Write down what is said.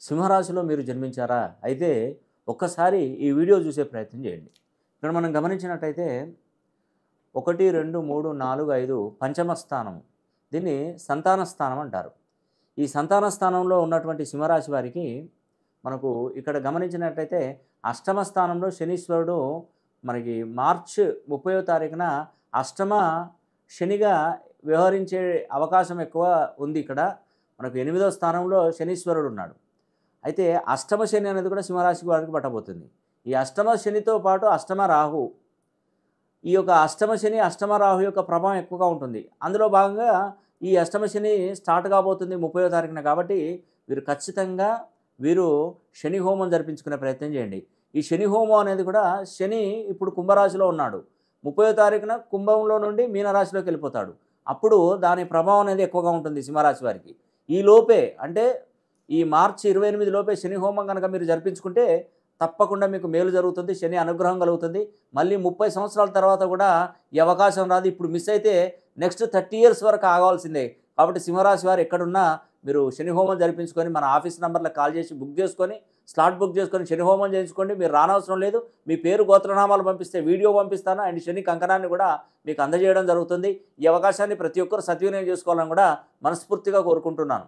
సింహరాశిలో మీరు జన్మించారా? అయితే ఒక్కసారి ఈ వీడియో చూసే ప్రయత్నం చేయండి. ఇక్కడ మనం గమనించినట్టయితే 1, 2, 3, 4, 5 పంచమ స్థానం. దీన్ని సంతాన స్థానం అంటారు. ఈ సంతాన స్థానంలో ఉన్నటువంటి సింహరాశి వారికి మనకు ఇక్కడ గమనించినట్టయితే అష్టమ స్థానంలో శనీశ్వరుడు మనకి మార్చ్ 30వ తారీఖున అష్టమ శనిగా వ్యవహరించే అవకాశం ఎక్కువ ఉంది ఇక్కడ. మనకు 8వ స్థానంలో శనీశ్వరుడు ఉన్నాడు. అయితే అష్టమ శని అనేది కూడా సింహరాశి వారికి పట్టబోతుంది. ఈ అష్టమ శనితో పాటు అష్టమ రాహు, ఈ యొక్క అష్టమ శని అష్టమ రాహు యొక్క ప్రభావం ఎక్కువగా ఉంటుంది. అందులో భాగంగా ఈ అష్టమ శని స్టార్ట్ కాబోతుంది 30వ తారీఖున. కాబట్టి వీరు ఖచ్చితంగా శని హోమం జరిపించుకునే ప్రయత్నం చేయండి. ఈ శని హోమం అనేది కూడా శని ఇప్పుడు కుంభరాశిలో ఉన్నాడు. 30వ తారీఖున కుంభంలో నుండి మీనరాశిలోకి వెళ్ళిపోతాడు. అప్పుడు దాని ప్రభావం అనేది ఎక్కువగా ఉంటుంది సింహరాశి వారికి. ఈ లోపే అంటే ఈ మార్చి 28 లోపే శని హోమం కనుక మీరు జరిపించుకుంటే తప్పకుండా మీకు మేలు జరుగుతుంది. శని అనుగ్రహం కలుగుతుంది. మళ్ళీ 30 సంవత్సరాల తర్వాత కూడా ఈ అవకాశం రాదు. ఇప్పుడు మిస్ అయితే నెక్స్ట్ 30 ఇయర్స్ వరకు ఆగాల్సిందే. కాబట్టి సింహరాశి వారు ఎక్కడున్నా మీరు శని హోమం జరిపించుకొని మన ఆఫీస్ నంబర్లకు కాల్ చేసి బుక్ చేసుకొని స్లాట్ బుక్ చేసుకొని శని హోమం చేయించుకోండి. మీరు రానవసరం లేదు. మీ పేరు గోత్రనామాలు పంపిస్తే వీడియో పంపిస్తాను. అండ్ శని కంకణాన్ని కూడా మీకు అందజేయడం జరుగుతుంది. ఈ అవకాశాన్ని ప్రతి ఒక్కరు సద్వినియోగం చేసుకోవాలని కూడా మనస్ఫూర్తిగా కోరుకుంటున్నాను.